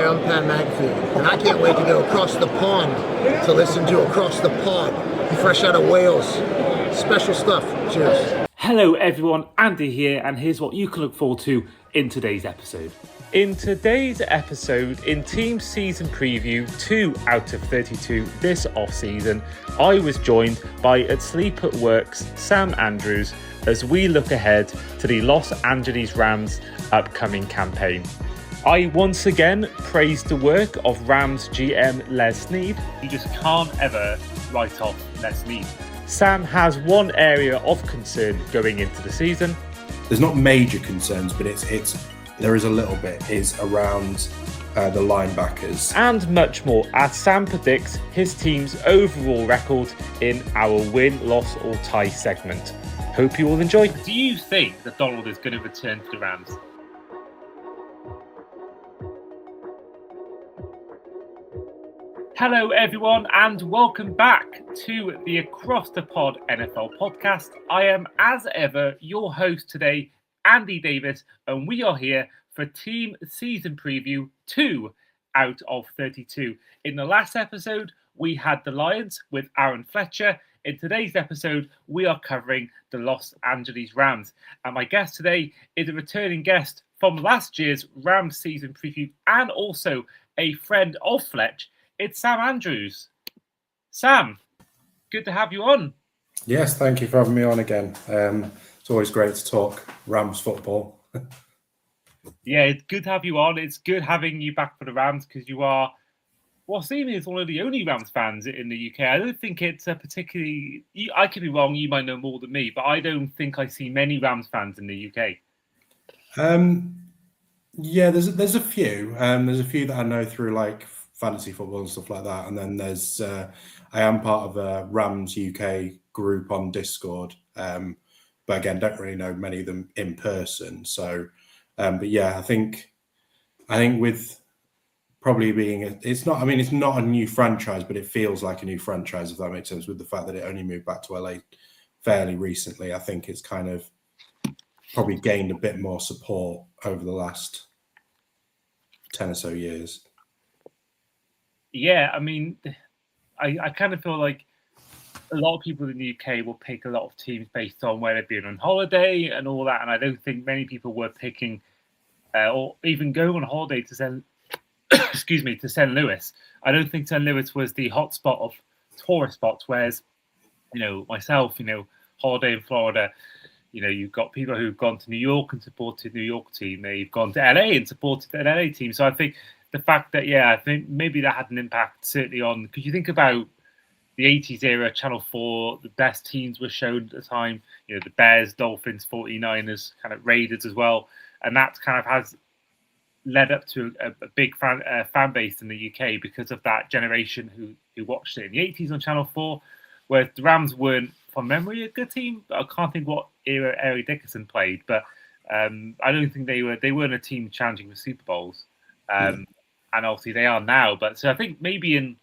Umpire Mag feed, and I can't wait to go across the pond to listen to Across the Pod, fresh out of Wales. Special stuff. Cheers. Hello everyone, Andy here, and here's what you can look forward to in today's episode. In today's episode, in Team Season Preview 2 out of 32 this off-season, I was joined by at Sleep at Work's Sam Andrews as we look ahead to the Los Angeles Rams' upcoming campaign. I once again praised the work of Rams GM Les Sneed. You just can't ever write off Les Sneed. Sam has one area of concern going into the season. There's not major concerns, but there is a little bit, is around the linebackers. And much more, as Sam predicts his team's overall record in our win, loss or tie segment. Hope you all enjoy. Do you think that Donald is going to return to the Rams? Hello everyone and welcome back to the Across the Pod NFL podcast. I am as ever your host today, Andy Davis, and we are here for Team Season Preview 2 out of 32. In the last episode, we had the Lions with Aaron Fletcher. In today's episode, we are covering the Los Angeles Rams. And my guest today is a returning guest from last year's Rams Season Preview and also a friend of Fletch. It's Sam Andrews. Sam, good to have you on. Yes, thank you for having me on again. It's always great to talk Rams football. Yeah, it's good to have you on. It's good having you back for the Rams because you are, well, seemingly it's one of the only Rams fans in the UK. I don't think it's a particularly, I could be wrong, you might know more than me, but I don't think I see many Rams fans in the UK. Yeah, there's a few. There's a few that I know through like fantasy football and stuff like that. And then there's, I am part of a Rams UK group on Discord. But again, don't really know many of them in person. So, but yeah, I think with probably being, it's not a new franchise, but it feels like a new franchise, if that makes sense, with the fact that it only moved back to LA fairly recently. I think it's kind of probably gained a bit more support over the last 10 or so years. Yeah, I mean, I kind of feel like a lot of people in the UK will pick a lot of teams based on where they've been on holiday and all that. And I don't think many people were picking or even going on holiday to St. to St. Louis. I don't think St. Louis was the hotspot of tourist spots, whereas, myself, holiday in Florida, you've got people who've gone to New York and supported New York team. They've gone to LA and supported an LA team. So I think the fact that, I think maybe that had an impact certainly on, because you think about the 80s era, Channel 4, the best teams were shown at the time, the Bears, Dolphins, 49ers, kind of Raiders as well. And that kind of has led up to a big fan base in the UK because of that generation who watched it in the 80s on Channel 4, where the Rams weren't, from memory, a good team. I can't think what era Eric Dickerson played, but I don't think they weren't a team challenging for Super Bowls. And obviously they are now. But so I think maybe in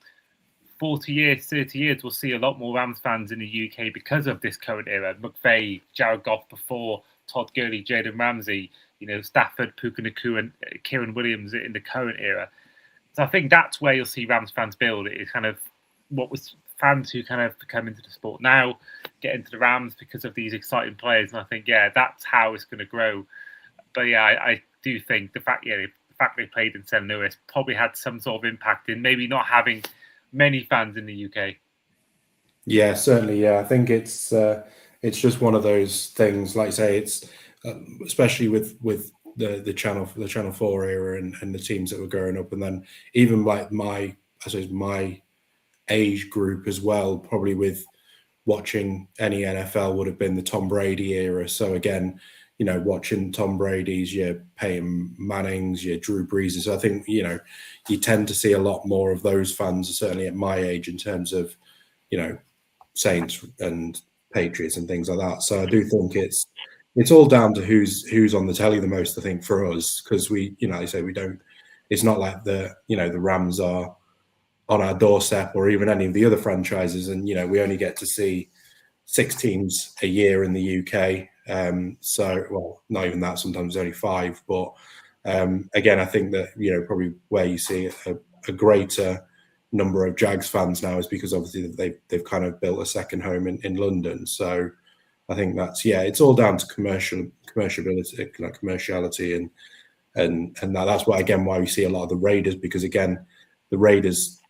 40 years, 30 years, we'll see a lot more Rams fans in the UK because of this current era. McVay, Jared Goff before, Todd Gurley, Jalen Ramsey, Stafford, Puka Nacua, and Kieran Williams in the current era. So I think that's where you'll see Rams fans build. It's kind of what was fans who kind of come into the sport now, get into the Rams because of these exciting players. And I think, that's how it's going to grow. But I do think the fact they played in St. Louis probably had some sort of impact in maybe not having many fans in the UK. Yeah, certainly. Yeah, I think it's just one of those things. Like I say, it's especially with the Channel 4 era and the teams that were growing up, and then even like my age group as well. Probably with watching any NFL would have been the Tom Brady era. So again, watching Tom Brady's, your Peyton Manning's, your Drew Brees'. So I think, you tend to see a lot more of those fans, certainly at my age, in terms of, Saints and Patriots and things like that. So I do think it's all down to who's on the telly the most, I think, for us, because we, I say we don't, it's not like the Rams are on our doorstep or even any of the other franchises. And, we only get to see 6 teams a year in the UK. So, well, not even that, sometimes only 5, but Again, I think that, probably where you see a greater number of Jags fans now is because obviously they've kind of built a second home in London. So I think it's all down to commerciality and that's why we see a lot of the Raiders, because again, the Raiders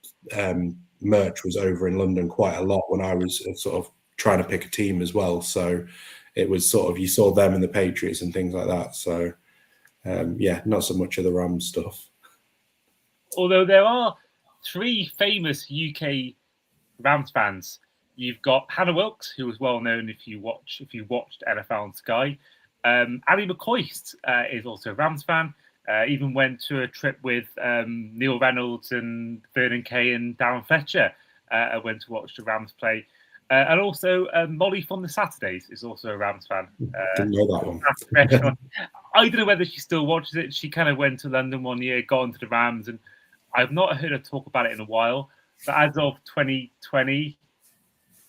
merch was over in London quite a lot when I was sort of trying to pick a team as well. So it was sort of, you saw them and the Patriots and things like that. So not so much of the Rams stuff. Although there are 3 famous UK Rams fans. You've got Hannah Wilkes, who was well known if you watched NFL on Sky. Ali McCoist is also a Rams fan. Even went to a trip with Neil Reynolds and Vernon Kay and Darren Fletcher. Went to watch the Rams play. And also Molly from the Saturdays is also a Rams fan. Didn't know that one. I don't know whether she still watches it. She kind of went to London one year, got into the Rams, and I've not heard her talk about it in a while. But as of 2020,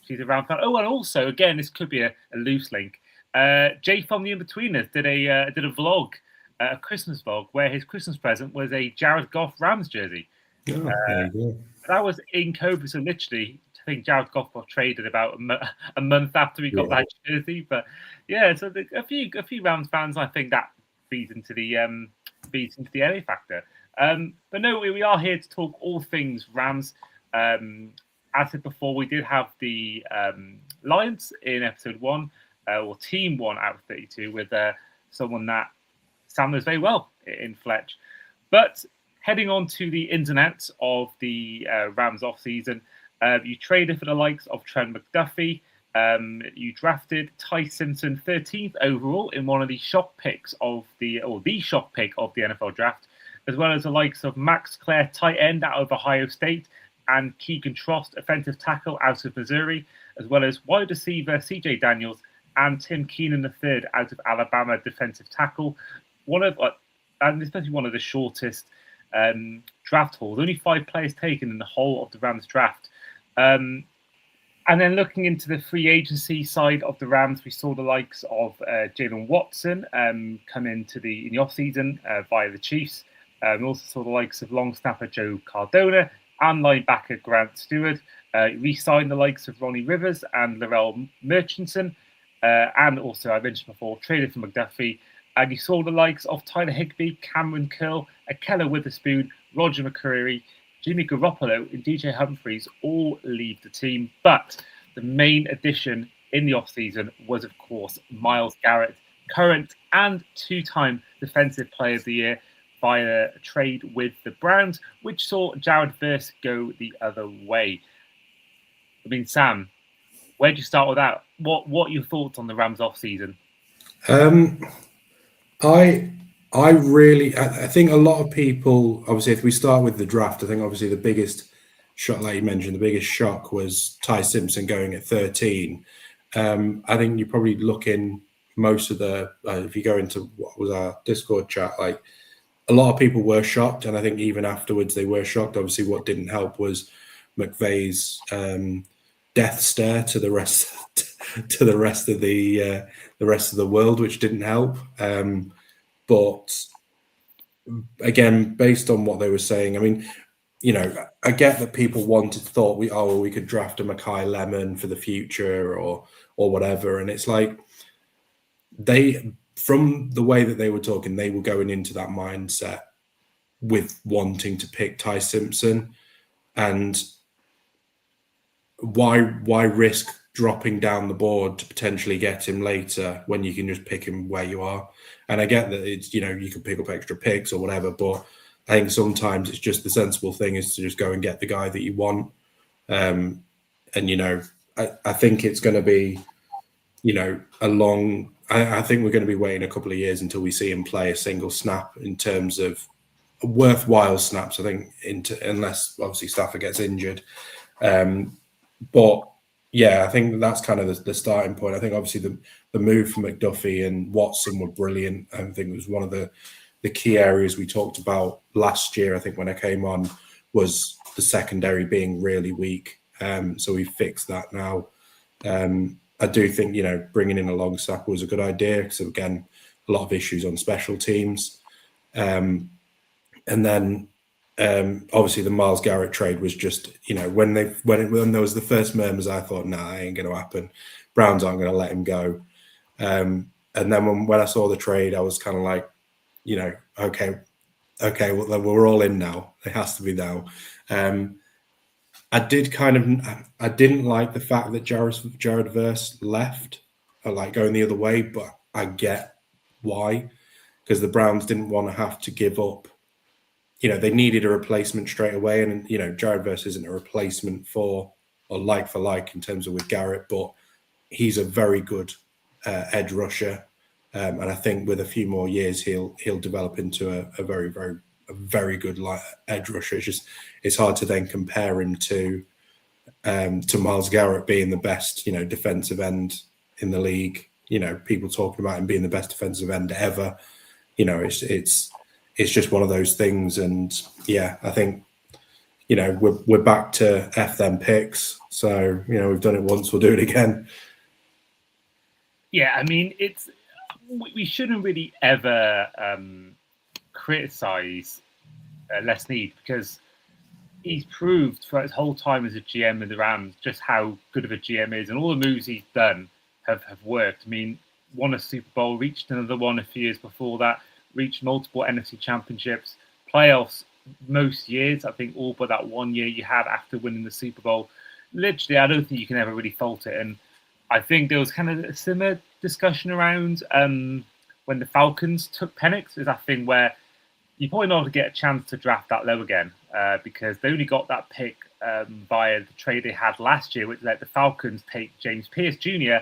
she's a Rams fan. Oh, and also, again, this could be a loose link. Jay from the In-Betweeners did a vlog, a Christmas vlog, where his Christmas present was a Jared Goff Rams jersey. Oh, that was in COVID, so literally, I think Jared Goff got traded about a month after he got that jersey. But so a few Rams fans, I think that feeds into the LA factor. But no, we are here to talk all things Rams. As I said before, we did have the Lions in episode 1, or team 1 out of 32, with someone that Sam knows very well in Fletch. But heading on to the ins and outs of the Rams offseason, you traded for the likes of Trent McDuffie. You drafted Ty Simpson 13th overall in one of the shock picks of the shock pick of the NFL draft, as well as the likes of Max Clare, tight end out of Ohio State, and Keegan Trost, offensive tackle out of Missouri, as well as wide receiver CJ Daniels and Tim Keenan III out of Alabama, defensive tackle. And especially one of the shortest draft hauls. Only 5 players taken in the whole of the Rams draft. And then looking into the free agency side of the Rams, we saw the likes of Jalen Watson come in the offseason via the Chiefs. We also saw the likes of long snapper Joe Cardona and linebacker Grant Stewart. Re-signed the likes of Ronnie Rivers and Laurel Murchison. And also, I mentioned before, traded for McDuffie. And you saw the likes of Tyler Higbee, Cameron Curl, Akella Witherspoon, Roger McCreary, Jimmy Garoppolo, and DJ Humphries all leave the team. But the main addition in the offseason was, of course, Myles Garrett, current and 2-time Defensive Player of the Year, via a trade with the Browns, which saw Jared Verse go the other way. I mean, Sam, where do you start with that? What are your thoughts on the Rams offseason? I think a lot of people, obviously, if we start with the draft, I think obviously the biggest shock, like you mentioned, the biggest shock was Ty Simpson going at 13. I think you're probably looking most of the, if you go into what was our Discord chat, like a lot of people were shocked. And I think even afterwards they were shocked. Obviously, what didn't help was McVay's death stare to the rest of the world, which didn't help. But again, based on what they were saying, I mean, I get that people thought we could draft a Makai Lemon for the future or whatever, and it's like from the way that they were talking, they were going into that mindset with wanting to pick Ty Simpson, and why risk dropping down the board to potentially get him later when you can just pick him where you are? And I get that it's, you can pick up extra picks or whatever, but I think sometimes it's just the sensible thing is to just go and get the guy that you want. And, I think it's going to be, I think we're going to be waiting a couple of years until we see him play a single snap in terms of worthwhile snaps, I think, unless obviously Stafford gets injured. But yeah, I think that's kind of the starting point. I think obviously the move for McDuffie and Watson were brilliant. I think it was one of the key areas we talked about last year, I think, when I came on, was the secondary being really weak. So we fixed that now. I do think, bringing in a long snapper was a good idea because, again, a lot of issues on special teams. And then obviously the Myles Garrett trade was just, when there was the first murmurs, I thought, nah, that ain't going to happen. Browns aren't going to let him go. And then when I saw the trade, I was kind of like, okay, well, then we're all in now. It has to be now. I didn't like the fact that Jared Verse left, I like going the other way, but I get why, because the Browns didn't want to have to give up. They needed a replacement straight away, and Jared Verse isn't a replacement for like in terms of with Garrett, but he's a very good edge rusher, and I think with a few more years he'll develop into a very, very, a very good edge rusher. It's hard to then compare him to Myles Garrett being the best defensive end in the league. People talking about him being the best defensive end ever. It's just one of those things, and yeah, I think we're back to F them picks. So we've done it once, we'll do it again. Yeah, I mean, we shouldn't really ever criticize Les Sneed, because he's proved throughout his whole time as a GM in the Rams just how good of a GM is, and all the moves he's done have worked. I mean, won a Super Bowl, reached another one a few years before that, reached multiple NFC championships, playoffs most years. I think all but that 1 year you had after winning the Super Bowl. Literally, I don't think you can ever really fault it. And I think there was kind of a similar discussion around when the Falcons took Penix. There's that thing where you probably not going to get a chance to draft that low again, because they only got that pick via the trade they had last year, which let the Falcons take James Pierce Jr.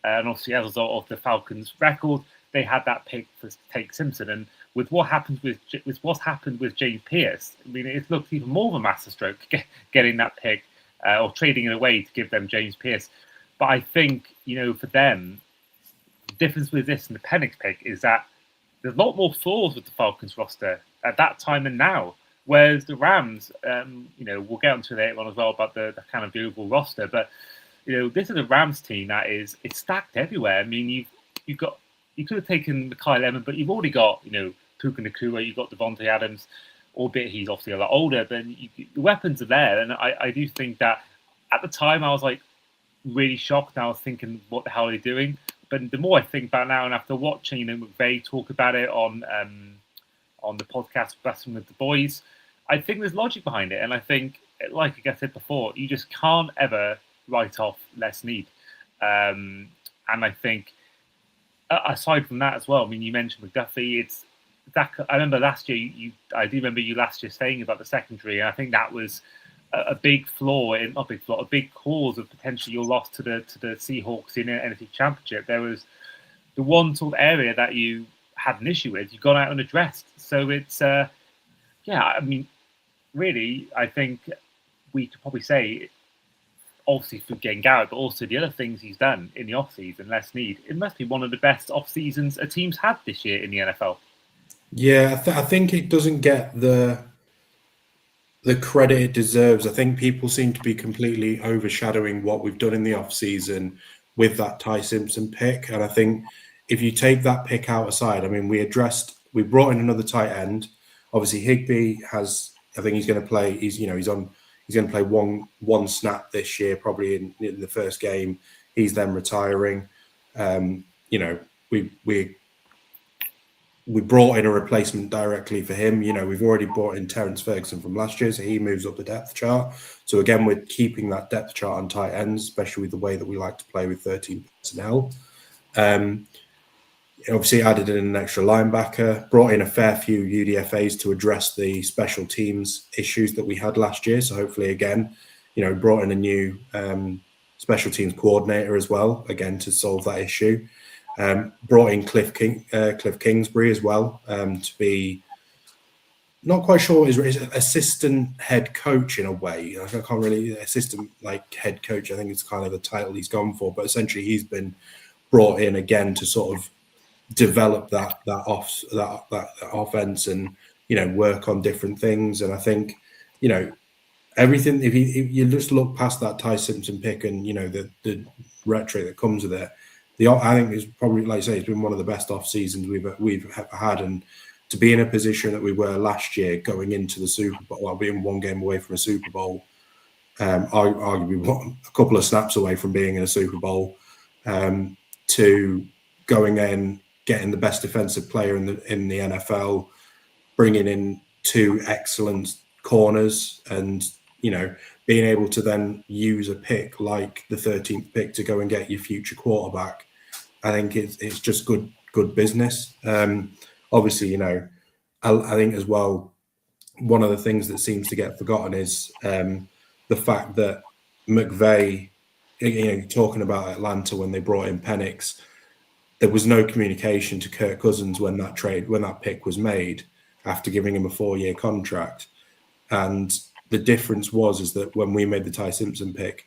And obviously, as a result of the Falcons' record, they had that pick for take Simpson. And with what's happened with James Pierce, I mean, it looks even more of a masterstroke getting that pick or trading it away to give them James Pierce. But I think, for them, the difference with this and the Penix pick is that there's a lot more flaws with the Falcons roster at that time and now. Whereas the Rams, we'll get onto it later on as well about the kind of the overall roster. But, this is a Rams team that it's stacked everywhere. I mean, you could have taken Kyle Lemon, but you've already got, Puka Nacua, you've got Devontae Adams, albeit he's obviously a lot older, but the weapons are there. And I do think that at the time I was like really shocked. And I was thinking, what the hell are they doing? But the more I think about it now, and after watching McVay talk about it on the podcast Wrestling with the Boys, I think there's logic behind it. And I think, like I said before, you just can't ever write off Les Sneed. And I think, aside from that as well, I mean, you mentioned McDuffie. It's that I remember last year. I do remember you last year saying about the secondary, and I think that was a big flaw, a big cause of potentially your loss to the Seahawks in an NFC Championship. There was the one sort of area that you had an issue with. You got out unaddressed. So it's I mean, really, I think we could probably say, obviously for getting Garrett, but also the other things he's done in the offseason, Les Sneed, it must be one of the best off seasons a team's had this year in the NFL. Yeah, I think it doesn't get the credit it deserves. I think people seem to be completely overshadowing what we've done in the offseason with that Ty Simpson pick. And I think if you take that pick out aside, I mean, we brought in another tight end. Obviously, Higbee I think he's going to play. He's going to play one snap this year, probably in the first game. He's then retiring. We brought in a replacement directly for him. We've already brought in Terrence Ferguson from last year, so he moves up the depth chart. So again, we're keeping that depth chart on tight ends, especially with the way that we like to play with 13 personnel. Obviously added in an extra linebacker, brought in a fair few UDFAs to address the special teams issues that we had last year. So hopefully, again, brought in a new special teams coordinator as well, again, to solve that issue. Brought in Cliff Kingsbury as well to be, not quite sure, is assistant head coach in a way. I can't really, assistant head coach, I think it's kind of the title he's gone for, but essentially he's been brought in again to sort of develop that offense and work on different things. And I think everything, if you just look past that Ty Simpson pick and the rhetoric that comes with it, I think it's probably, like I say, it's been one of the best off seasons we've ever had. And to be in a position that we were last year going into the Super Bowl, well, being one game away from a Super Bowl, arguably a couple of snaps away from being in a Super Bowl, to going in, getting the best defensive player in the NFL, bringing in 2 excellent corners, and being able to then use a pick like the 13th pick to go and get your future quarterback. I think it's just good business. Obviously, I think as well, one of the things that seems to get forgotten is the fact that McVay, talking about Atlanta when they brought in Penix, there was no communication to Kirk Cousins when that pick was made after giving him a 4-year contract. And the difference is that when we made the Ty Simpson pick,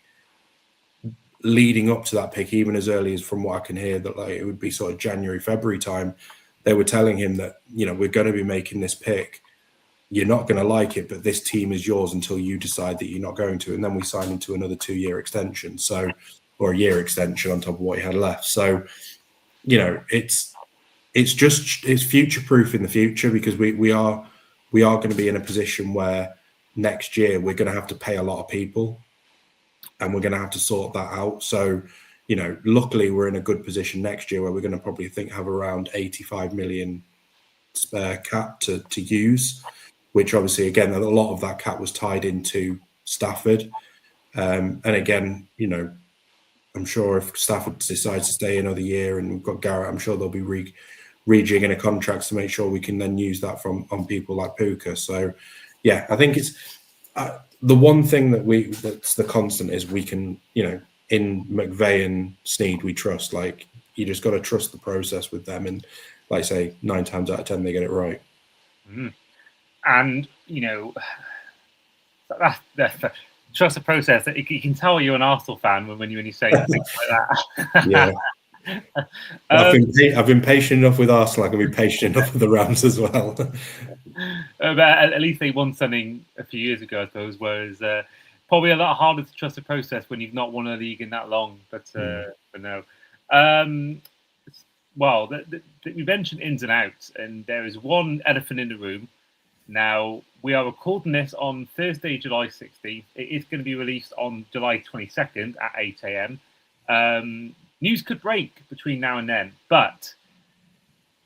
leading up to that pick, even as early as from what I can hear, that like it would be sort of January, February time, they were telling him that, we're going to be making this pick. You're not going to like it, but this team is yours until you decide that you're not going to. And then we signed into another 2-year extension, or a year extension on top of what he had left. So, it's future proof in the future, because we are going to be in a position where next year we're going to have to pay a lot of people, and we're going to have to sort that out. So, luckily we're in a good position next year where we're going to probably have around 85 million spare cap to use, which obviously, again, a lot of that cap was tied into Stafford. And again, I'm sure if Stafford decides to stay another year and we've got Garrett, I'm sure they'll be rejigging a contract to make sure we can then use that on people like Puka. So, yeah, I think it's the one thing that's the constant is we can, in McVay and Sneed, we trust. Like, you just got to trust the process with them, and like I say, 9 times out of 10 they get it right. Mm. And that's trust the process. You can tell you're an Arsenal fan when you say things like that. Yeah. I've been patient enough with Arsenal. I can be patient enough with the Rams as well. But at least they won something a few years ago, I suppose. Whereas probably a lot harder to trust the process when you've not won a league in that long. But no. Well, we mentioned ins and outs, and there is one elephant in the room. Now, we are recording this on Thursday, July 16th. It is going to be released on July 22nd at 8 a.m. News could break between now and then, but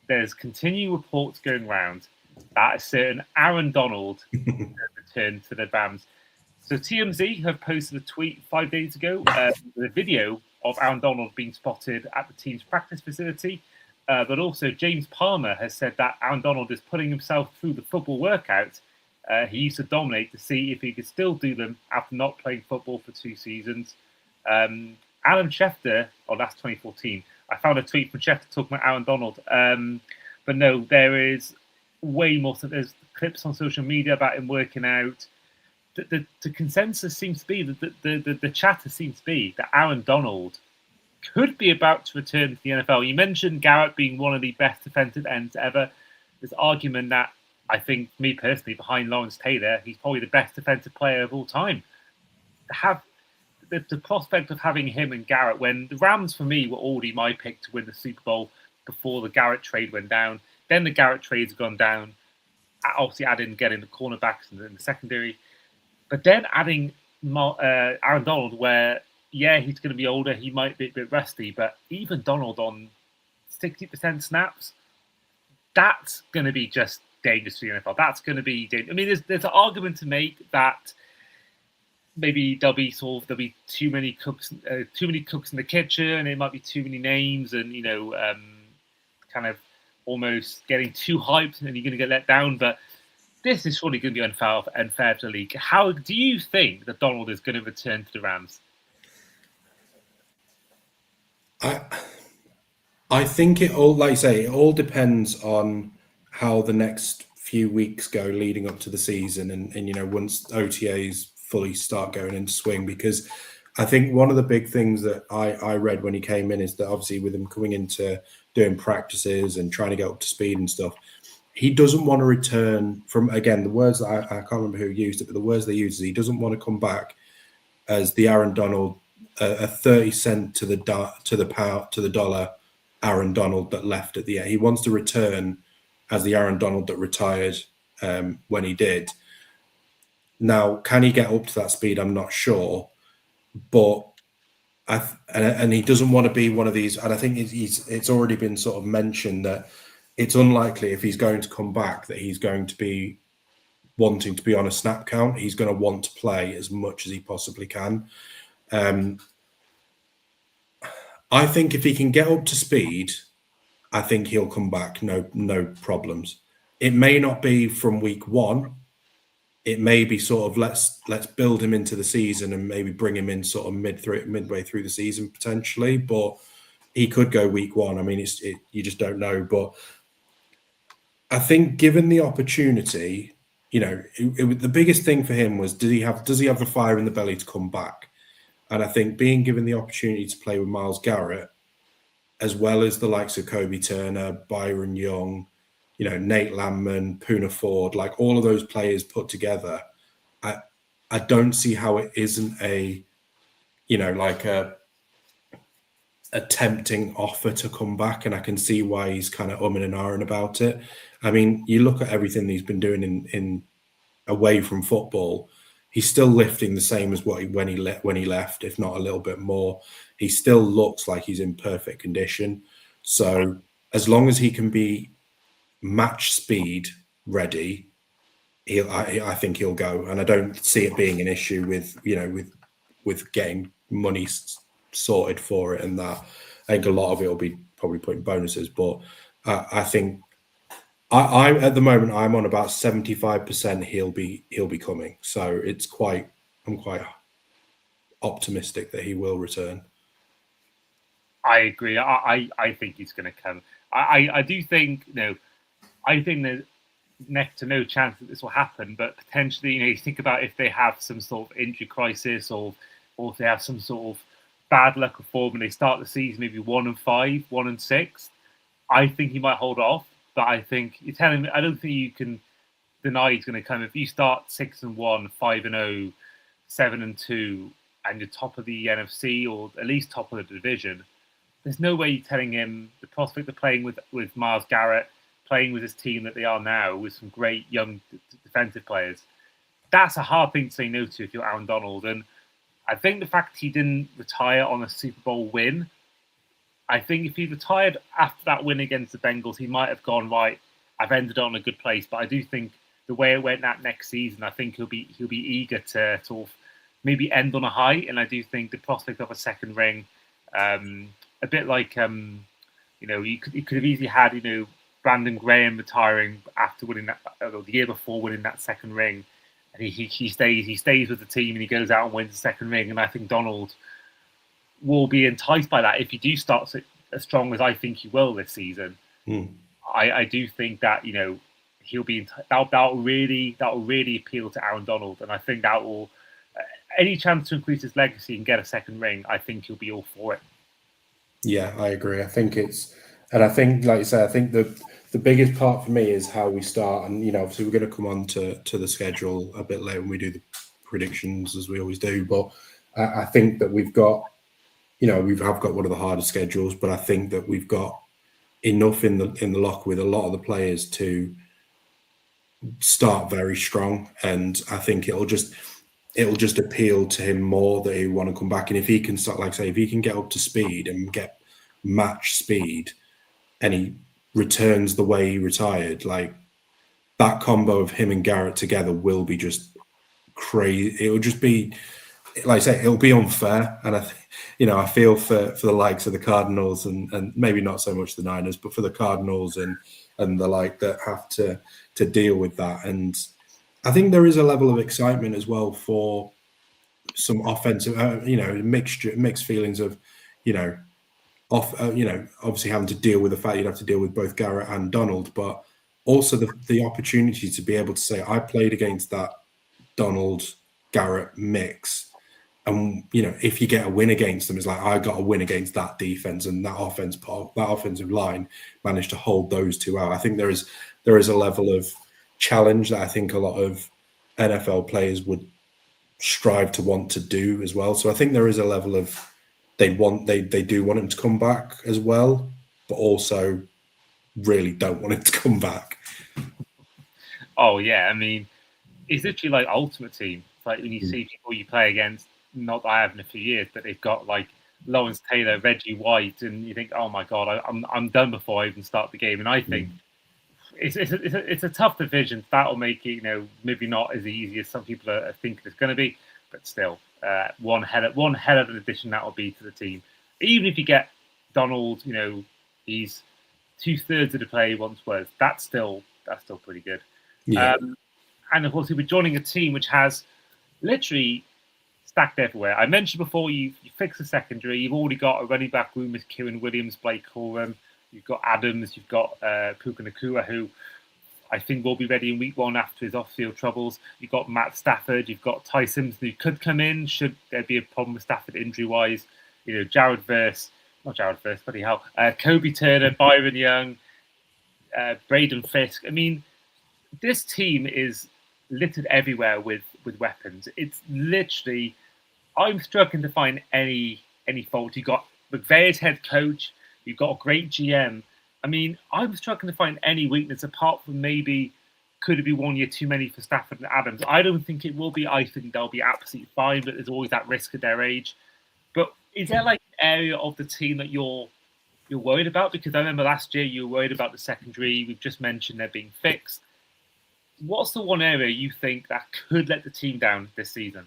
there's continuing reports going around that a certain Aaron Donald returned to the Rams. So TMZ have posted a tweet 5 days ago with a video of Aaron Donald being spotted at the team's practice facility. But also James Palmer has said that Aaron Donald is putting himself through the football workout he used to dominate to see if he could still do them after not playing football for 2 seasons. Alan Schefter, that's 2014. I found a tweet from Schefter talking about Aaron Donald. But no, there is way more. So there's clips on social media about him working out. The consensus seems to be, the chatter seems to be that Aaron Donald could be about to return to the NFL. You mentioned Garrett being one of the best defensive ends ever. There's argument that, I think, me personally, behind Lawrence Taylor, he's probably the best defensive player of all time. Have the prospect of having him and Garrett, when the Rams, for me, were already my pick to win the Super Bowl before the Garrett trade went down. Then the Garrett trade's gone down. Obviously, getting the cornerbacks in the secondary. But then adding Aaron Donald, where, yeah, he's going to be older, he might be a bit rusty, but even Donald on 60% snaps, that's going to be just dangerous for the NFL. That's going to be dangerous. I mean, there's an argument to make that maybe there'll be too many cooks in the kitchen. It might be too many names, and kind of almost getting too hyped, and you're going to get let down. But this is surely going to be unfair to the league. How do you think that Donald is going to return to the Rams? I think it all depends on how the next few weeks go leading up to the season, and once OTAs fully start going into swing, because I think one of the big things that I read when he came in is that obviously with him coming into doing practices and trying to get up to speed and stuff, he doesn't want to return from, again, the words that I can't remember who used it, but the words they use is he doesn't want to come back as the Aaron Donald, a 30 cent to the dollar Aaron Donald that left at the end. He wants to return as the Aaron Donald that retired when he did. Now, can he get up to that speed? I'm not sure, but and he doesn't want to be one of these. And I think it's already been sort of mentioned that it's unlikely if he's going to come back that he's going to be wanting to be on a snap count. He's going to want to play as much as he possibly can. I think if he can get up to speed, I think he'll come back. No problems. It may not be from week one. It may be sort of let's build him into the season and maybe bring him in sort of midway through the season potentially. But he could go week one. I mean, you just don't know. But I think given the opportunity, the biggest thing for him was does he have the fire in the belly to come back? And I think being given the opportunity to play with Myles Garrett, as well as the likes of Kobe Turner, Byron Young, Nate Landman, Poona Ford, like all of those players put together, I don't see how it isn't a tempting offer to come back, and I can see why he's kind of umming and ahhing about it. I mean, you look at everything he's been doing in away from football. He's still lifting the same as when he left, if not a little bit more. He still looks like he's in perfect condition. So as long as he can be match speed ready, I think he'll go, and I don't see it being an issue with getting money sorted for it and that. I think a lot of it will be probably putting bonuses, but I think I at the moment I'm on about 75% he'll be coming. So I'm quite optimistic that he will return. I agree. I think he's going to come. I do think I think there's next to no chance that this will happen, but potentially, you think about if they have some sort of injury crisis or if they have some sort of bad luck or form and they start the season maybe 1-5, 1-6, I think he might hold off. But I think you're telling me, I don't think you can deny he's going to come. If you start 6-1, 5-0, 7-2, and you're top of the NFC or at least top of the division, there's no way you're telling him the prospect of playing with Myles Garrett, playing with his team that they are now, with some great young defensive players. That's a hard thing to say no to if you're Aaron Donald. And I think the fact he didn't retire on a Super Bowl win, I think if he retired after that win against the Bengals, he might have gone, right, I've ended on a good place. But I do think the way it went that next season, I think he'll be eager to sort of maybe end on a high. And I do think the prospect of a second ring, a bit like, he could have easily had, Brandon Graham retiring after winning that, the year before winning that second ring. And he stays with the team and he goes out and wins the second ring. And I think Donald will be enticed by that if you do start as strong as I think you will this season. I do think that he'll be that'll really appeal to Aaron Donald, and I think that will any chance to increase his legacy and get a second ring. I think he'll be all for it. Yeah, I agree. I think like you say, I think the biggest part for me is how we start, and obviously we're going to come on to the schedule a bit later when we do the predictions as we always do. But I think that we've got. We have got one of the hardest schedules, but I think that we've got enough in the locker with a lot of the players to start very strong, and I think it'll just appeal to him more that he want to come back. And if he can start, like I say, if he can get up to speed and get match speed, and he returns the way he retired, like that combo of him and Garrett together will be just crazy. It will just be. Like I say, it'll be unfair, and I feel for the likes of the Cardinals and maybe not so much the Niners, but for the Cardinals and the like that have to deal with that. And I think there is a level of excitement as well for some offensive, mixed feelings of, obviously having to deal with the fact you'd have to deal with both Garrett and Donald, but also the opportunity to be able to say, I played against that Donald Garrett mix. And if you get a win against them, it's like I got a win against that defense and that offensive line managed to hold those two out. I think there is a level of challenge that I think a lot of NFL players would strive to want to do as well. So I think there is a level of they do want him to come back as well, but also really don't want him to come back. Oh yeah, I mean, it's literally like Ultimate Team. It's like when you see people you play against, not that I have in a few years, but they've got like Lawrence Taylor, Reggie White, and you think, oh my god, I'm done before I even start the game. And I think it's a tough division. That'll make it, maybe not as easy as some people are thinking it's going to be, but still, one hell of an addition that will be to the team. Even if you get Donald, he's 2/3 of the player he once was. That's still pretty good. Yeah. And of course, he'll be joining a team which has literally stacked everywhere. I mentioned before, you fix the secondary. You've already got a running back room with Kieran Williams, Blake Corum. You've got Adams. You've got Puka Nakua, who I think will be ready in week 1 after his off-field troubles. You've got Matt Stafford. You've got Ty Simpson, who could come in should there be a problem with Stafford injury-wise. Jared Verse, not Jared Verse, bloody hell. Kobe Turner, Byron Young, Braden Fisk. I mean, this team is littered everywhere with weapons. It's literally, I'm struggling to find any fault. You've got McVay's head coach. You've got a great GM. I mean, I'm struggling to find any weakness apart from maybe could it be 1 year too many for Stafford and Adams. I don't think it will be. I think they'll be absolutely fine, but there's always that risk at their age. But is there like an area of the team that you're worried about? Because I remember last year you were worried about the secondary. We've just mentioned they're being fixed. What's the one area you think that could let the team down this season?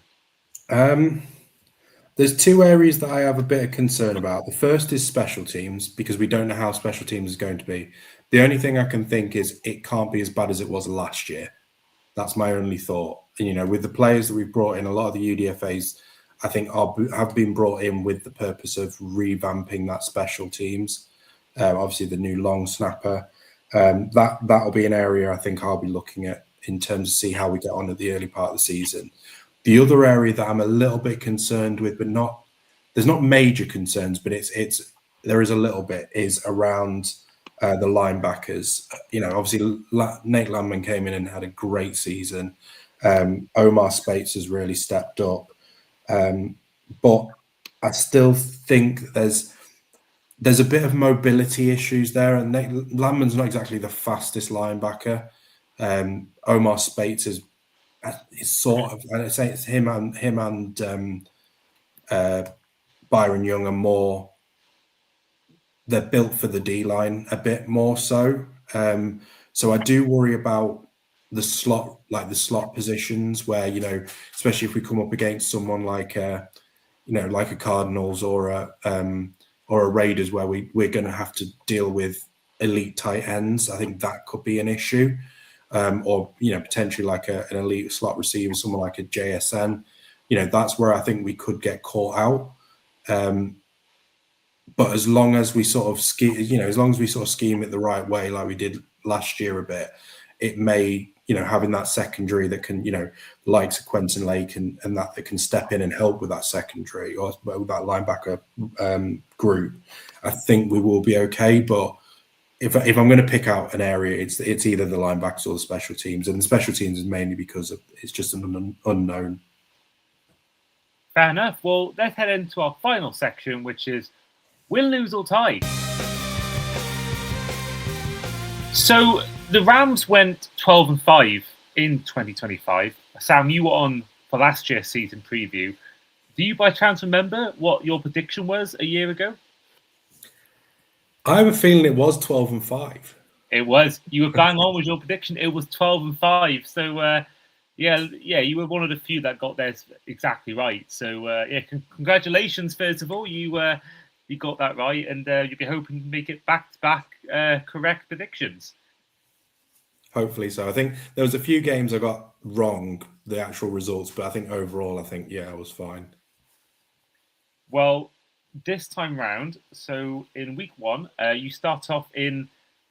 There's 2 areas that I have a bit of concern about. The first is special teams, because we don't know how special teams is going to be. The only thing I can think is it can't be as bad as it was last year. That's my only thought. And, with the players that we've brought in, a lot of the UDFAs, I think, have been brought in with the purpose of revamping that special teams. Obviously, the new long snapper. That'll be an area I think I'll be looking at in terms of see how we get on at the early part of the season. The other area that I'm a little bit concerned with, but there's not major concerns, but there is a little bit, is around the linebackers. Obviously Nate Landman came in and had a great season. Omar Spates has really stepped up, but I still think there's a bit of mobility issues there, and Landman's not exactly the fastest linebacker. Omar Spates is sort of, and I say it's him and Byron Young are more. They're built for the D line a bit more so. So I do worry about the slot positions where especially if we come up against someone like like a Cardinals or a Raiders where we're going to have to deal with elite tight ends. I think that could be an issue. Or potentially like an elite slot receiver, someone like a JSN. That's where I think we could get caught out. But as long as we sort of scheme it the right way, like we did last year a bit, it may having that secondary that can like Quentin Lake and that can step in and help with that secondary or with that linebacker group. I think we will be okay, but. If I'm going to pick out an area, it's either the linebackers or the special teams, and the special teams is mainly because it's just an unknown. Fair enough. Well, let's head into our final section, which is win, lose, or tie. So the Rams went 12-5 in 2025. Sam, you were on for last year's season preview. Do you by chance remember what your prediction was a year ago? I have a feeling it was 12-5. It was. You were bang on with your prediction. It was 12-5. So, you were one of the few that got theirs exactly right. So, congratulations, first of all. You got that right, and you'll be hoping to make it back-to-back correct predictions. Hopefully so. I think there was a few games I got wrong, the actual results, but I think overall, I was fine. Well, this time round, so in week 1, you start off in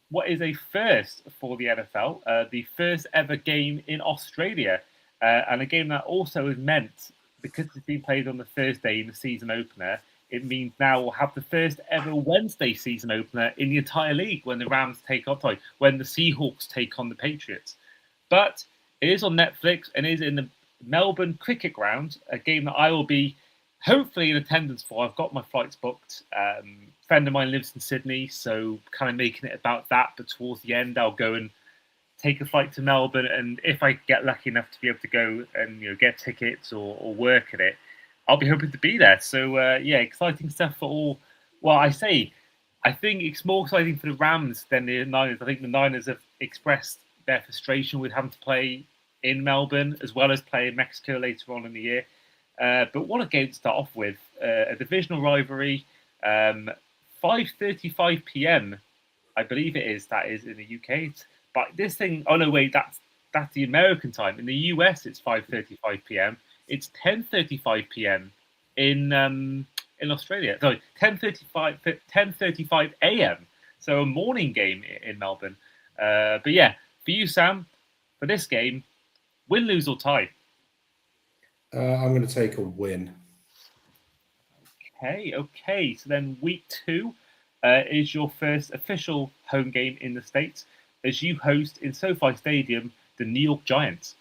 what is a first for the NFL, the first ever game in Australia, and a game that also is meant, because it's been played on the Thursday in the season opener, it means now we'll have the first ever Wednesday season opener in the entire league when the when the Seahawks take on the Patriots. But it is on Netflix and is in the Melbourne Cricket Ground, a game that I will be hopefully in attendance for. I've got my flights booked friend of mine lives in Sydney, so kind of making it about that. But towards the end, I'll go and take a flight to Melbourne, and if I get lucky enough to be able to go and get tickets or work at it, I'll be hoping to be there. So exciting stuff for all. Well, I think it's more exciting for the Rams than the Niners. I think the Niners have expressed their frustration with having to play in Melbourne as well as play in Mexico later on in the year. But what a game to start off with. A divisional rivalry, 5:35 p.m. I believe that is in the UK. But this thing, oh no, wait, that's the American time. In the US, it's 5:35 p.m. It's 10:35 p.m. in Australia. Sorry, 10:35 a.m. So a morning game in Melbourne. But yeah, for you, Sam, for this game, win, lose or tie. I'm going to take a win. Okay. So then week 2 is your first official home game in the States as you host in SoFi Stadium the New York Giants.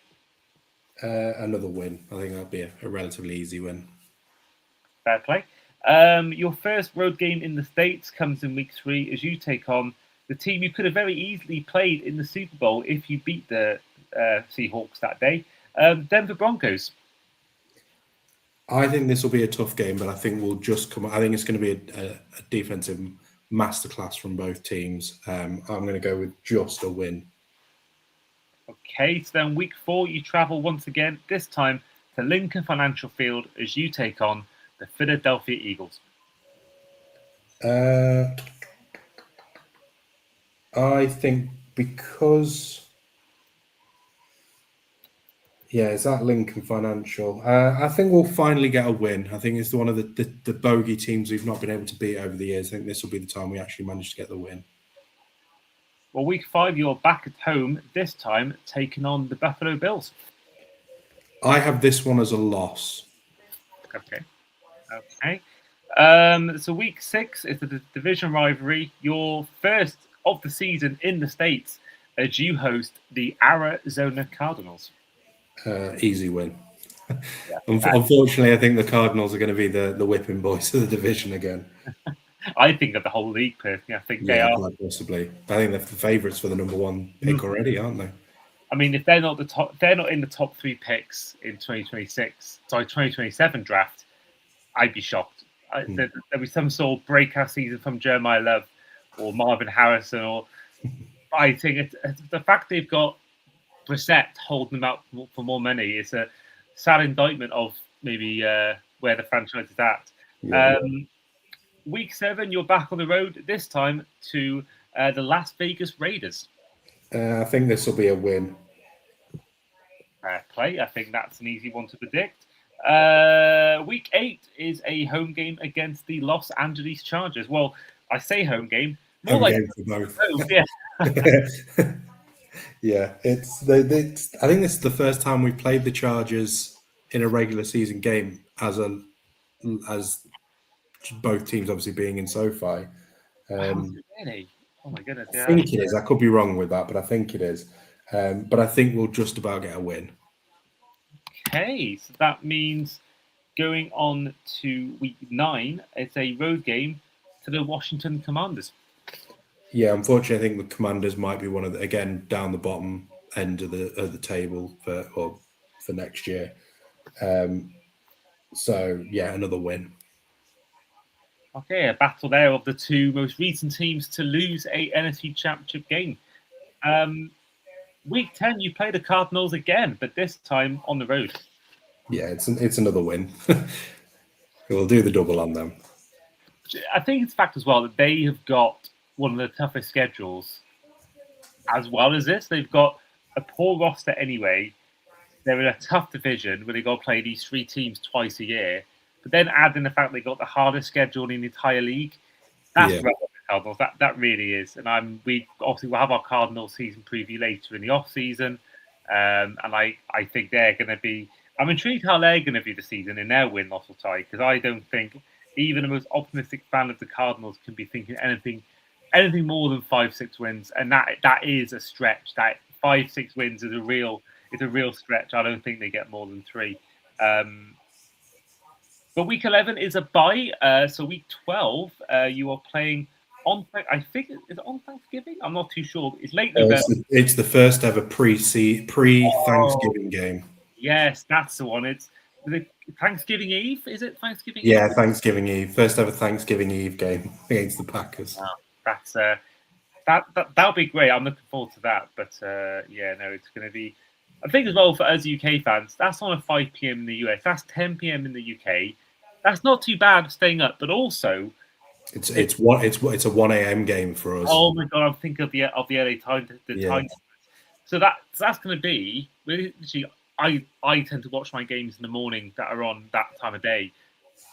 Another win. I think that'll be a relatively easy win. Fair play. Your first road game in the States comes in week 3 as you take on the team you could have very easily played in the Super Bowl if you beat the Seahawks that day, Denver Broncos. I think this will be a tough game, but I think we'll just come. I think it's going to be a defensive masterclass from both teams. I'm going to go with just a win. Okay, so then week 4, you travel once again, this time to Lincoln Financial Field as you take on the Philadelphia Eagles. I think because... Yeah, is that Lincoln Financial? I think we'll finally get a win. I think it's one of the bogey teams we've not been able to beat over the years. I think this will be the time we actually manage to get the win. Well, week 5, you're back at home, this time taking on the Buffalo Bills. I have this one as a loss. Okay. So week 6 is the division rivalry, your first of the season in the States as you host the Arizona Cardinals. Easy win. Yeah. Unfortunately, I think the Cardinals are going to be the whipping boys of the division again. I think of the whole league personally. I think they are. Quite possibly. I think they're the favourites for the number 1 pick already, aren't they? I mean, if they're not they're not in the top 3 picks in 2027 draft, I'd be shocked. There'll be some sort of breakout season from Jeremiah Love or Marvin Harrison, or I think the fact they've got Brissett holding them out for more money is a sad indictment of maybe where the franchise is at. Yeah. Week 7, you're back on the road, this time to the Las Vegas Raiders. I think this will be a win. Fair play. I think that's an easy one to predict. Week 8 is a home game against the Los Angeles Chargers. Well, I say home game. More Home like game for both. Yeah. Yeah, I think this is the first time we've played the Chargers in a regular season game as both teams obviously being in SoFi. Really? Oh my goodness! I think it is. I could be wrong with that, but I think it is. But I think we'll just about get a win. Okay, so that means going on to week 9, it's a road game to the Washington Commanders. Yeah, unfortunately, I think the Commanders might be one of again down the bottom end of the table for next year. So yeah, another win. Okay, a battle there of the 2 most recent teams to lose a NFC Championship game. Week 10, you play the Cardinals again, but this time on the road. Yeah, it's another win. We'll do the double on them. I think it's a fact as well that they have got one of the toughest schedules as well as this. They've got a poor roster anyway. They're in a tough division where they've got to play these 3 teams twice a year. But then add in the fact they got the hardest schedule in the entire league. That's rough on the Cardinals. That really is. And we obviously will have our Cardinals season preview later in the off season. And I think they're going to be. I'm intrigued how they're going to view the season in their win, loss or tie, because I don't think even the most optimistic fan of the Cardinals can be thinking anything more than 5-6 wins, and that is a stretch. That 5-6 wins is a real stretch. I don't think they get more than 3. But week 11 is a bye. So week 12, you are playing on. I think is it on Thanksgiving. I'm not too sure. It's late November. It's the first ever pre-Thanksgiving game. Yes, that's the one. It's the Thanksgiving Eve. Is it Thanksgiving Eve? Yeah, Thanksgiving Eve. First ever Thanksgiving Eve game against the Packers. Oh, that's that'll be great. I'm looking forward to that. But yeah, no, it's going to be. I think as well for us UK fans, that's on at 5 p.m. in the US. That's 10 p.m. in the UK. That's not too bad staying up, but also it's a 1 a.m. game for us. Oh my god, I'm thinking of the LA time. Time. So that's going to be literally. I tend to watch my games in the morning that are on that time of day.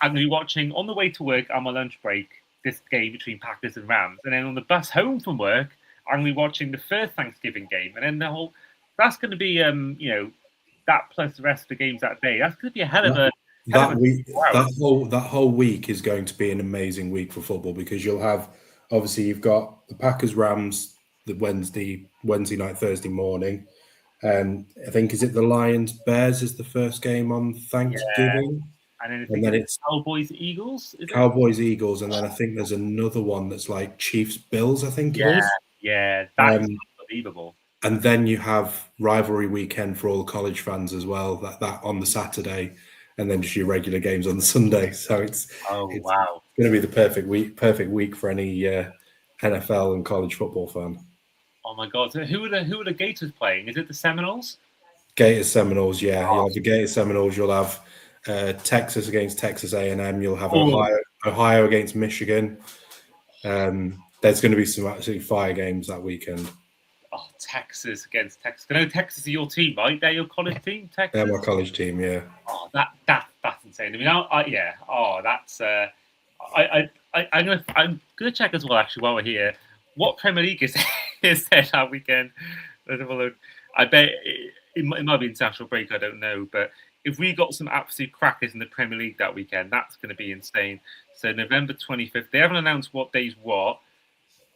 I'm going to be watching on the way to work on my lunch break this game between Packers and Rams, and then on the bus home from work, I'm going to be watching the first Thanksgiving game, and then the whole. That's going to be that plus the rest of the games that day. That's going to be a hell of a. That whole week is going to be an amazing week for football because you'll have you've got the Packers Rams the Wednesday night, Thursday morning. I think is it the Lions Bears is the first game on Thanksgiving, and then it's Cowboys Eagles. Cowboys Eagles, and then I think there's another one that's like Chiefs Bills. I think it is. Yeah, that's unbelievable. And then you have rivalry weekend for all the college fans as well. That on the Saturday. And then just your regular games on the Sunday. So it's going to be the perfect week for any NFL and college football fan. Oh my God! So who are the Gators playing? Is it the Seminoles? Gators Seminoles, yeah. You'll have the Gators Seminoles. You'll have Texas against Texas A&M. You'll have Ohio against Michigan. There's going to be some absolutely fire games that weekend. Oh, Texas against Texas. I know Texas are your team, right? They're your college team, Texas? They're my college team, yeah. Oh, that's insane. I mean, that's. I'm gonna check as well. Actually, while we're here, what Premier League is there that weekend? Let's have a look. I bet it might be international break. I don't know, but if we got some absolute crackers in the Premier League that weekend, that's going to be insane. So November 25th. They haven't announced what day's what.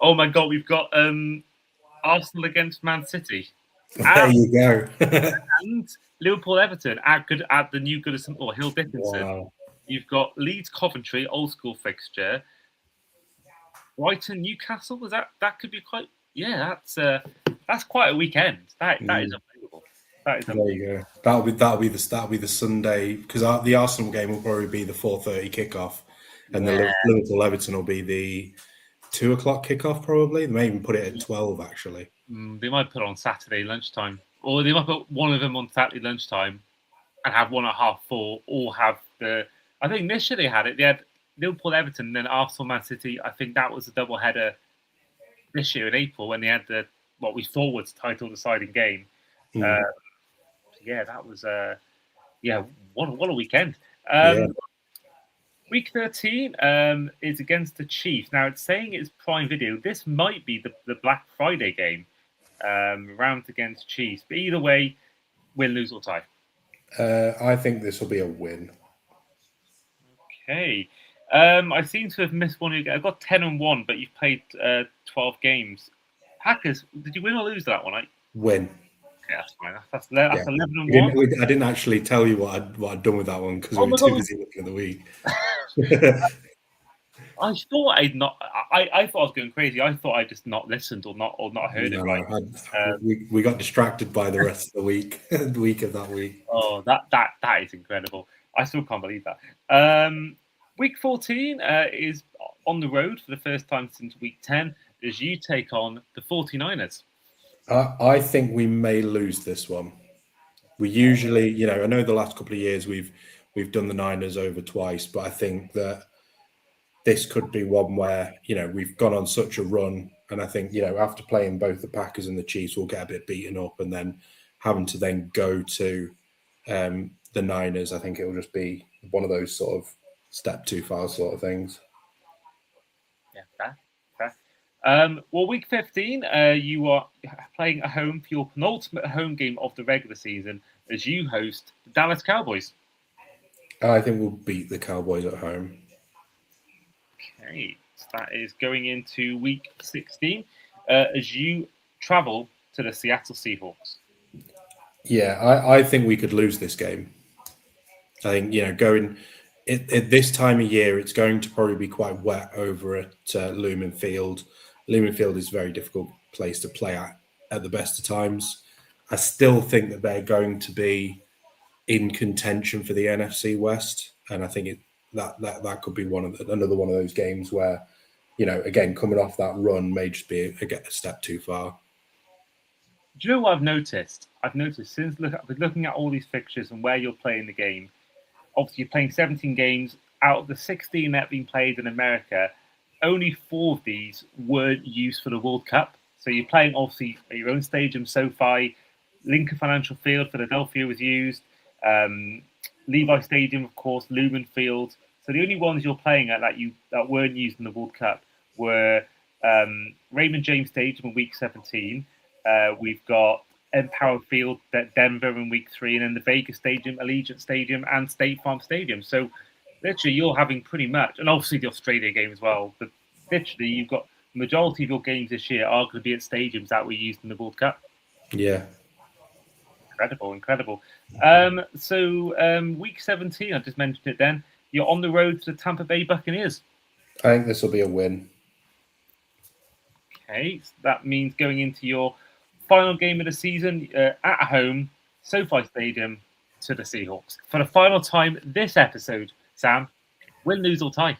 Oh my God, we've got Arsenal against Man City. There you go. And Liverpool-Everton at the new Goodison or Hill Dickinson. Wow. You've got Leeds-Coventry, old school fixture. Brighton-Newcastle. That could be quite? Yeah, that's quite a weekend. That is unbelievable. That is unbelievable. There you go. That'll be the Sunday because the Arsenal game will probably be the 4:30 kickoff, and the Liverpool-Everton will be the 2 o'clock kickoff. Probably they may even put it at 12. Actually, they might put it on Saturday lunchtime, or they might put one of them on Saturday lunchtime, and have one at 4:30, or have the. I think this year they had it. They had Liverpool-Everton, then Arsenal-Man City. I think that was a double header this year in April when they had what we thought was title deciding game. That was what a weekend. Week 13 is against the Chiefs. Now it's saying it's Prime Video. This might be the Black Friday game. Rams against Chiefs. But either way, win, lose or tie. I think this will be a win. Okay. I seem to have missed one. I've got 10-1, but you've played 12 games. Packers, did you win or lose that one? Win. Okay, that's fine. That's 11-1. I didn't actually tell you what I'd done with that one because we were too busy looking at the week. I thought I thought I was going crazy. I thought I just not listened or not heard it right. We got distracted by the rest of the week, the week of that week. Oh, that is incredible. I still can't believe that. Week 14 is on the road for the first time since week 10 as you take on the 49ers. I think we may lose this one. We usually, I know the last couple of years we've done the Niners over twice, but I think that this could be one where, we've gone on such a run. And I think, after playing both the Packers and the Chiefs, we'll get a bit beaten up and then having to then go to the Niners. I think it will just be one of those sort of step too far sort of things. Yeah, fair. Well, week 15, you are playing at home for your penultimate home game of the regular season as you host the Dallas Cowboys. I think we'll beat the Cowboys at home. Okay, so that is going into week 16 as you travel to the Seattle Seahawks. Yeah, I think we could lose this game. I think, going at this time of year, it's going to probably be quite wet over at Lumen Field. Lumen Field is a very difficult place to play at the best of times. I still think that they're going to be in contention for the NFC West, and I think that could be another one of those games where, again, coming off that run may just be a step too far. Do you know what I've noticed? I've noticed since I've been looking at all these fixtures and where you're playing the game. Obviously, you're playing 17 games. Out of the 16 that have been played in America, only 4 of these weren't used for the World Cup. So you're playing, obviously, at your own stadium, SoFi. Lincoln Financial Field, Philadelphia was used. Levi Stadium, of course, Lumen Field. So the only ones you're playing at that weren't used in the World Cup were Raymond James Stadium in Week 17. We've got Empower Field, Denver in Week 3, and then the Vegas Stadium, Allegiant Stadium, and State Farm Stadium. So literally, you're having pretty much, and obviously the Australia game as well. But literally, you've got the majority of your games this year are going to be at stadiums that were used in the World Cup. Yeah. Incredible. Week 17, I just mentioned it then. You're on the road to the Tampa Bay Buccaneers. I think this will be a win. Okay, so that means going into your final game of the season at home, SoFi Stadium, to the Seahawks. For the final time this episode, Sam, win, lose, or tie?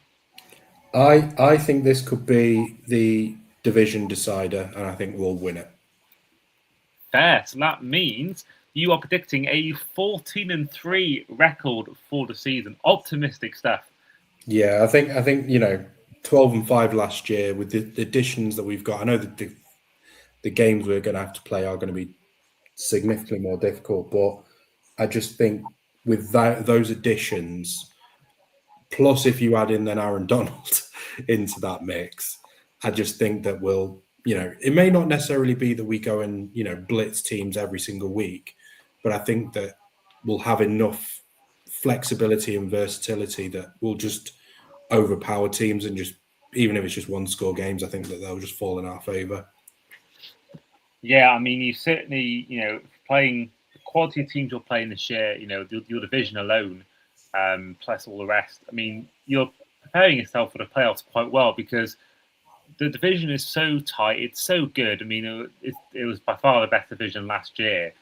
I think this could be the division decider, and I think we'll win it. Fair. So that means you are predicting a 14-3 record for the season. Optimistic stuff. Yeah, I think 12-5 last year with the additions that we've got. I know that the games we're going to have to play are going to be significantly more difficult, but I just think with those additions, plus if you add in then Aaron Donald into that mix, I just think that it may not necessarily be that we go and, blitz teams every single week, but I think that we'll have enough flexibility and versatility that we'll just overpower teams, and just, even if it's just 1-score games, I think that they'll just fall in our favor. Yeah, I mean, you certainly, playing the quality of teams you're playing this year, your division alone, plus all the rest. I mean, you're preparing yourself for the playoffs quite well because the division is so tight. It's so good. I mean, it was by far the best division last year.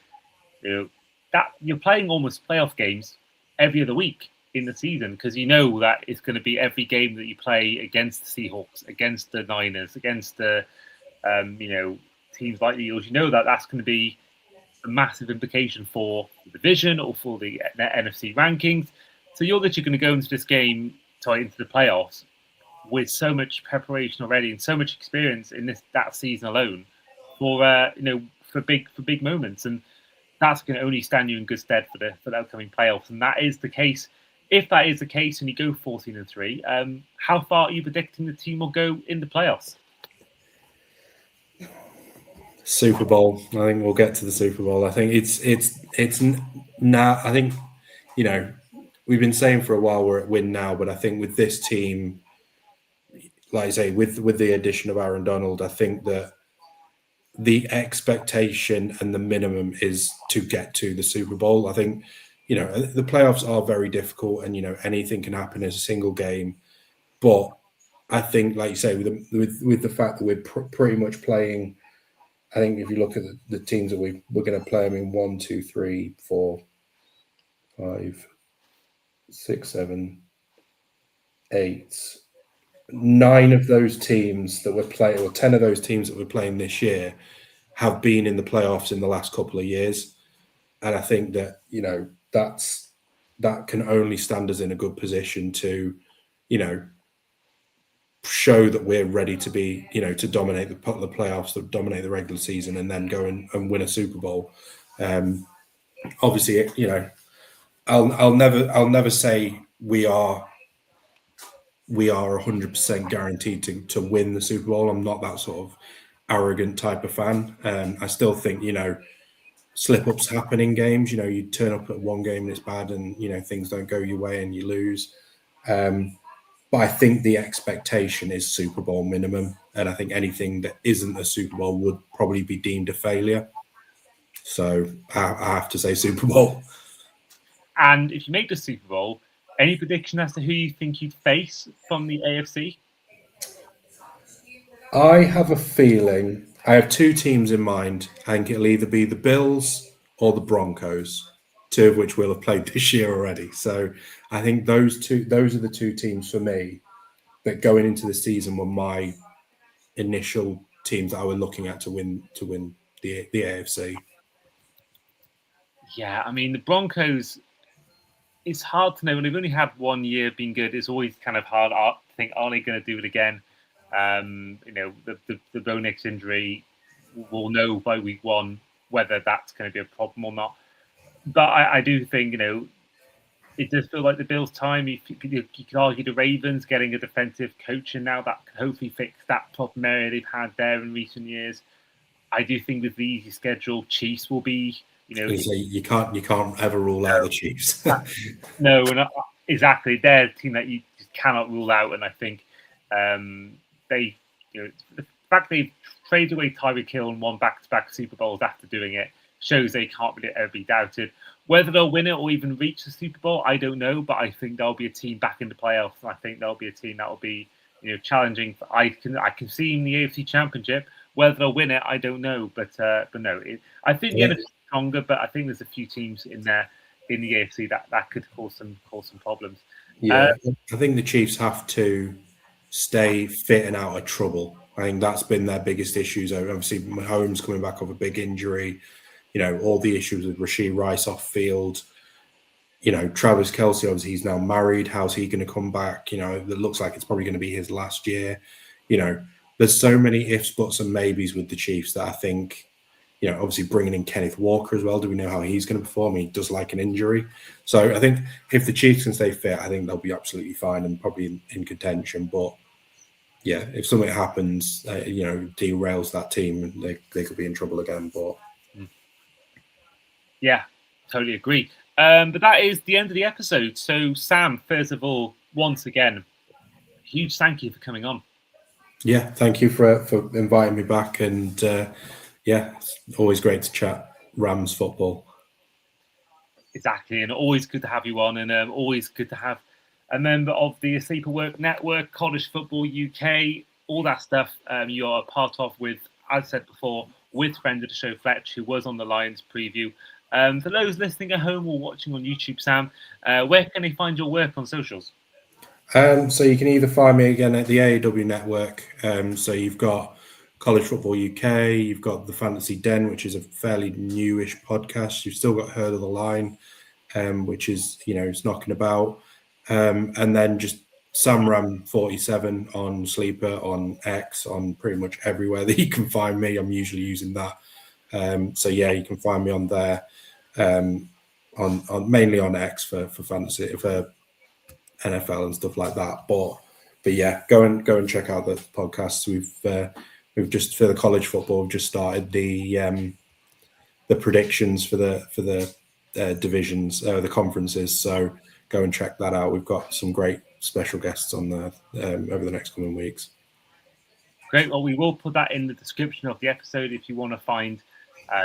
That you're playing almost playoff games every other week in the season because that it's going to be every game that you play against the Seahawks, against the Niners, against the teams like the Eagles. That's going to be a massive implication for the division or for the NFC rankings. So you're literally going to go into this game, into the playoffs, with so much preparation already and so much experience in that season alone for big moments, and that's going to only stand you in good stead for the upcoming playoffs. And that is the case. If that is the case, and you go 14-3, how far are you predicting the team will go in the playoffs? Super Bowl. I think we'll get to the Super Bowl. I think it's now. I think we've been saying for a while we're at win now, but I think with this team, like I say, with the addition of Aaron Donald, I think that the expectation and the minimum is to get to the Super Bowl. I think, the playoffs are very difficult, and, anything can happen in a single game. But I think, like you say, with the fact that we're pretty much playing, I think if you look at the teams that we're going to play, I mean, 1, 2, 3, 4, 5, 6, 7, 8, 9 of those teams that we're playing, or 10 of those teams that we're playing this year, have been in the playoffs in the last couple of years. And I think that, that can only stand us in a good position to, show that we're ready to be, to dominate the playoffs, to dominate the regular season, and then go and win a Super Bowl. Obviously, I'll never say we are 100% guaranteed to win the Super Bowl. I'm not that sort of arrogant type of fan. I still think, slip-ups happen in games. You turn up at one game and it's bad, and, things don't go your way and you lose. But I think the expectation is Super Bowl minimum. And I think anything that isn't a Super Bowl would probably be deemed a failure. So I have to say Super Bowl. And if you make the Super Bowl, Any prediction as to who you think you'd face from the AFC? I have a feeling I have two teams in mind. I think it'll either be the Bills or the Broncos, two of which will have played this year already. So I think those are the two teams for me that going into the season were my initial teams that I were looking at to win the AFC. Yeah, I mean the Broncos. It's hard to know when they've only had 1 year being good. It's always kind of hard to think, are they going to do it again? The Bo Nix injury, we'll know by week 1 whether that's going to be a problem or not. But I do think, it does feel like the Bills' time. You could argue the Ravens getting a defensive coach in now that could hopefully fix that problem area they've had there in recent years. I do think with the easy schedule, Chiefs will be, you can't ever rule out the Chiefs. No, exactly. They're a team that you just cannot rule out, and I think the fact they've traded away Tyreek Hill and won back-to-back Super Bowls after doing it shows they can't really ever be doubted. Whether they'll win it or even reach the Super Bowl, I don't know, but I think there'll be a team back in the playoffs, and I think there'll be a team that will be, challenging. I can see in the AFC Championship. Whether they'll win it, I don't know, but no, I think the NFC is stronger, but I think there's a few teams in there in the AFC that could cause some problems. Yeah, I think the Chiefs have to stay fit and out of trouble. I think that's been their biggest issues. Obviously, Mahomes coming back off a big injury. All the issues with Rashee Rice off field. Travis Kelce, obviously, he's now married. How's he going to come back? It looks like it's probably going to be his last year. There's so many ifs, buts, and maybes with the Chiefs that I think, obviously bringing in Kenneth Walker as well. Do we know how he's going to perform? He does like an injury. So I think if the Chiefs can stay fit, I think they'll be absolutely fine and probably in contention. But yeah, if something happens, derails that team, they could be in trouble again. But yeah, totally agree. But that is the end of the episode. So Sam, first of all, once again, huge thank you for coming on. Yeah, thank you for inviting me back, and it's always great to chat Rams football. Exactly, and always good to have you on, and always good to have a member of the Sleepaway Network, College Football UK, all that stuff. You are a part of with, as I said before, with friend of the show Fletch, who was on the Lions preview. For those listening at home or watching on YouTube, Sam, where can they find your work on socials? So you can either find me again at the AAW Network. So you've got College Football UK, you've got the Fantasy Den, which is a fairly newish podcast. You've still got Heard of the Line, which is, it's knocking about. And then just SamRam47 on Sleeper, on X, on pretty much everywhere that you can find me. I'm usually using that. So yeah, you can find me on there, on mainly on X for fantasy, for NFL and stuff like that. But yeah, go and check out the podcasts. We've just, for the college football, we've just started the predictions for the divisions, the conferences. So go and check that out. We've got some great special guests on there over the next coming weeks. Great. Well, we will put that in the description of the episode if you want to find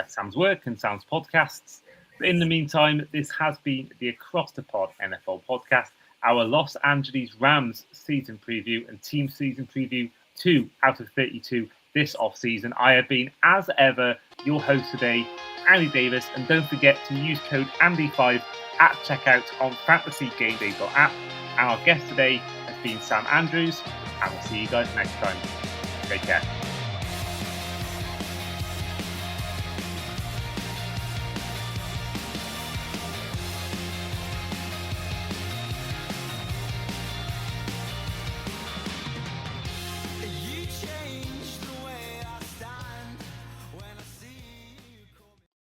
Sam's work and Sam's podcasts. But in the meantime, this has been the Across the Pod NFL podcast, our Los Angeles Rams season preview and team season preview 2 out of 32 this offseason. I have been, as ever, your host today, Andy Davis, and don't forget to use code Andy5 at checkout on fantasygameday.app. And our guest today has been Sam Andrews, and we'll see you guys next time. Take care.